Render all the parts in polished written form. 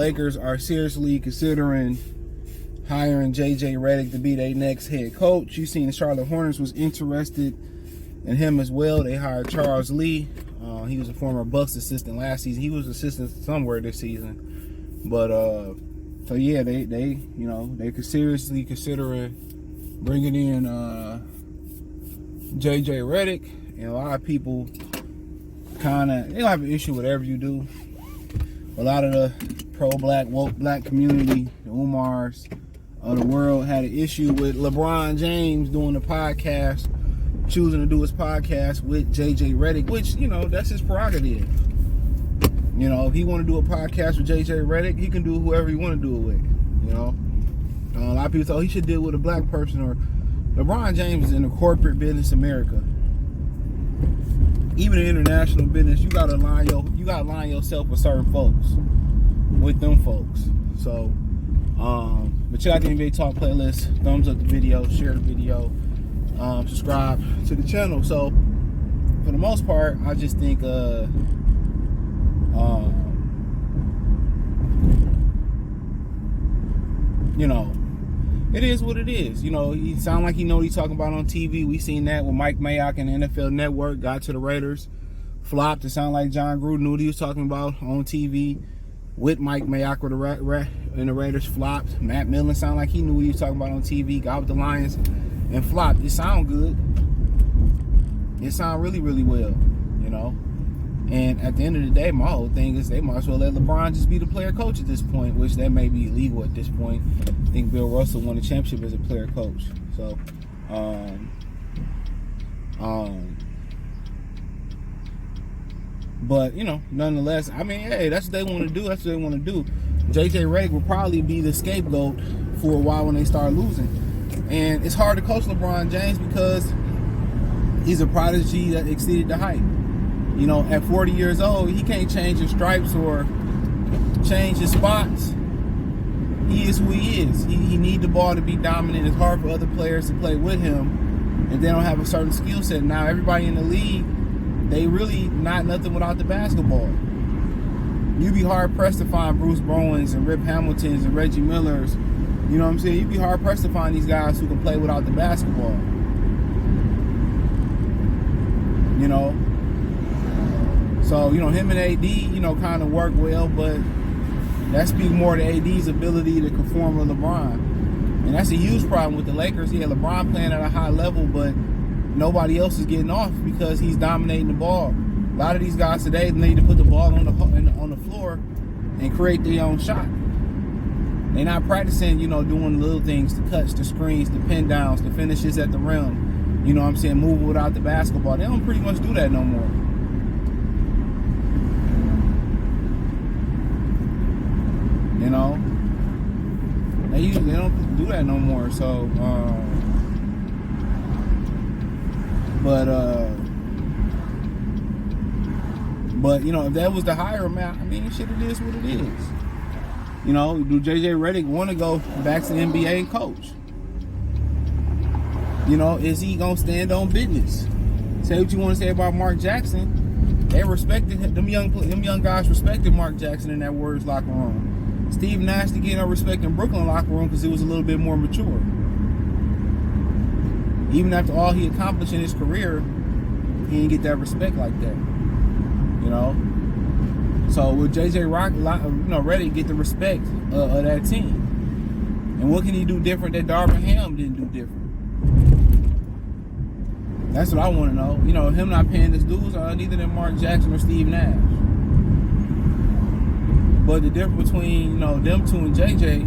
Lakers are seriously considering hiring J.J. Redick to be their next head coach. You seen the Charlotte Hornets was interested in him as well. They hired Charles Lee. He was a former Bucks assistant last season. He was assistant somewhere this season. But so yeah, they could seriously considering bringing in J.J. Redick, and a lot of people they don't have an issue with whatever you do. A lot of the pro-black, woke black community, the Umars of the world, had an issue with LeBron James doing the podcast, choosing to do his podcast with J.J. Redick, which, that's his prerogative. If he want to do a podcast with J.J. Redick, he can do whoever he want to do it with, A lot of people thought he should deal with a black person. Or LeBron James is in the corporate business America. Even in international business, you gotta align yourself with certain folks, with them folks. So, but check out the NBA Talk playlist. Thumbs up the video, share the video, subscribe to the channel. So, for the most part, I just think, it is what it is. He sound like he know what he's talking about on TV. We seen that with Mike Mayock and the NFL Network, got to the Raiders, flopped. It sounded like John Gruden knew what he was talking about on TV with Mike Mayock with and the Raiders, flopped. Matt Melon sounded like he knew what he was talking about on TV, got with the Lions and flopped. It sound good. It sound really, really well, And at the end of the day, my whole thing is they might as well let LeBron just be the player coach at this point, which that may be illegal at this point. I think Bill Russell won the championship as a player coach. So, but nonetheless, hey, that's what they want to do. That's what they want to do. J.J. Redick will probably be the scapegoat for a while when they start losing. And it's hard to coach LeBron James because he's a prodigy that exceeded the hype. At 40 years old, he can't change his stripes or change his spots. He is who he is. He needs the ball to be dominant. It's hard for other players to play with him if they don't have a certain skill set. Now, everybody in the league, they really not nothing without the basketball. You'd be hard-pressed to find Bruce Bowens and Rip Hamiltons and Reggie Millers. You know what I'm saying? You'd be hard-pressed to find these guys who can play without the basketball. So, him and AD, kind of work well, but that speaks more to AD's ability to conform with LeBron. And that's a huge problem with the Lakers. Yeah, LeBron playing at a high level, but nobody else is getting off because he's dominating the ball. A lot of these guys today need to put the ball on the floor and create their own shot. They're not practicing, doing little things, the cuts, the screens, the pin downs, the finishes at the rim. Moving without the basketball. They don't pretty much do that no more. They don't do that no more. So, but if that was the higher amount, shit, it is what it is. Do J.J. Redick want to go back to the NBA and coach? Is he gonna stand on business? Say what you want to say about Mark Jackson. They respected him. Them young guys respected Mark Jackson in that Warriors locker room. Steve Nash getting no respect in Brooklyn locker room because it was a little bit more mature. Even after all he accomplished in his career, he didn't get that respect like that. So with J.J. Redick get the respect of that team. And what can he do different that Darvin Ham didn't do different? That's what I want to know. Him not paying his dues, neither than Mark Jackson or Steve Nash. But the difference between, them two and JJ,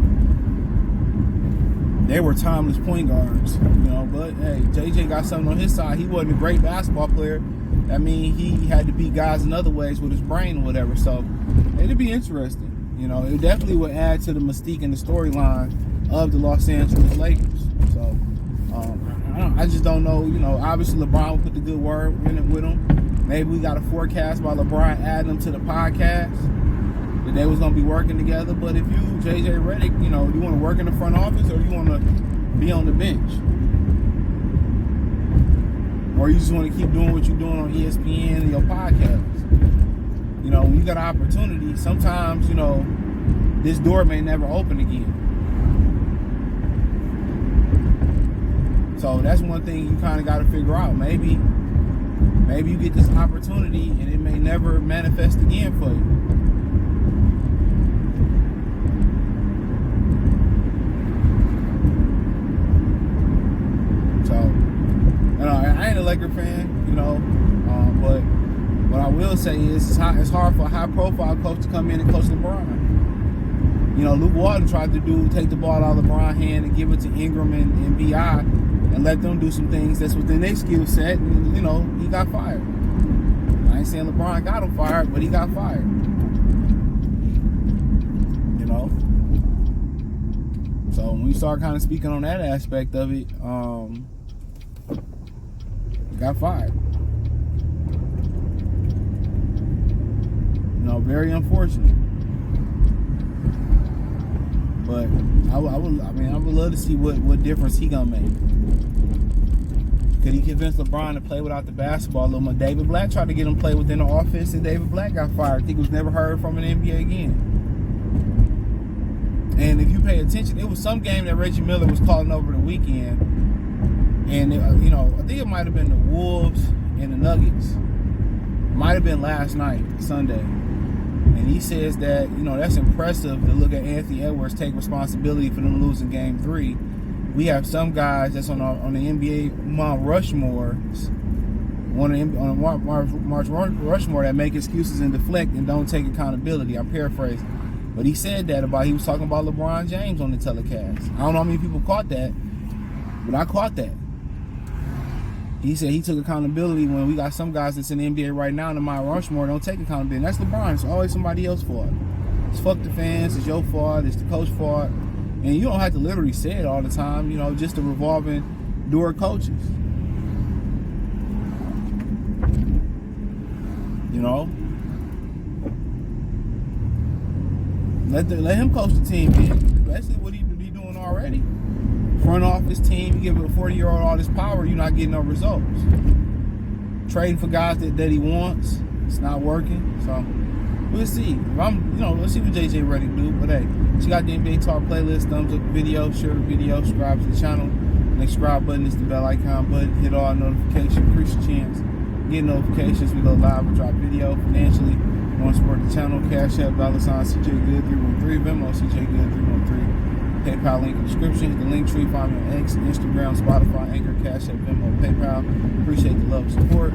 they were timeless point guards, But, hey, JJ got something on his side. He wasn't a great basketball player. He had to beat guys in other ways with his brain or whatever. So, it'd be interesting. It definitely would add to the mystique and the storyline of the Los Angeles Lakers. So, I just don't know. Obviously LeBron will put the good word in it with him. Maybe we got a forecast by LeBron adding them to the podcast that they was going to be working together. But if you, J.J. Redick, you want to work in the front office or you want to be on the bench? Or you just want to keep doing what you're doing on ESPN and your podcast? When you got an opportunity, sometimes, this door may never open again. So that's one thing you kind of got to figure out. Maybe you get this opportunity and it may never manifest again for you. So, I ain't a Laker fan, but what I will say is it's hard for a high-profile coach to come in and coach LeBron. Luke Walton tried to take the ball out of LeBron's hand and give it to Ingram and B.I. and let them do some things that's within their skill set, and, he got fired. I ain't saying LeBron got him fired, but he got fired. So when we start kind of speaking on that aspect of it, he got fired. Very unfortunate. But I would love to see what difference he gonna make. Could he convince LeBron to play without the basketball a little more? David Black tried to get him to play within the offense, and David Black got fired. I think he was never heard from an NBA again. And if you pay attention, it was some game that Reggie Miller was calling over the weekend, and I think it might have been the Wolves and the Nuggets. Might have been last night, Sunday. And he says that, that's impressive to look at Anthony Edwards take responsibility for them losing Game 3. We have some guys that's on the NBA Mount Rushmore, Mount Rushmore that make excuses and deflect and don't take accountability. I'm paraphrasing. But he said that he was talking about LeBron James on the telecast. I don't know how many people caught that, but I caught that. He said he took accountability when we got some guys that's in the NBA right now in the Mount Rushmore don't take accountability. And that's LeBron. It's always somebody else's fault. It's fuck the fans. It's your fault. It's the coach's fault. And you don't have to literally say it all the time. Just a revolving door of coaches. Let him coach the team, man. Basically what he be doing already. Front office team, you give a 40-year-old all this power, you're not getting no results. Trading for guys that he wants, it's not working. So we'll see. Let's see what JJ Redick do. But hey, she got the NBA Talk playlist. Thumbs up the video, share the video, subscribe to the channel. The subscribe button is the bell icon button. Hit all notifications, increase your chance. Get notifications. We go live and drop video financially. Want to support the channel? Cash App, $CJ Good313, Venmo, CJ Good313. PayPal link in the description. Hit the link tree. Find me on X, Instagram, Spotify, Anchor, Cash App, Venmo, PayPal. Appreciate the love and support.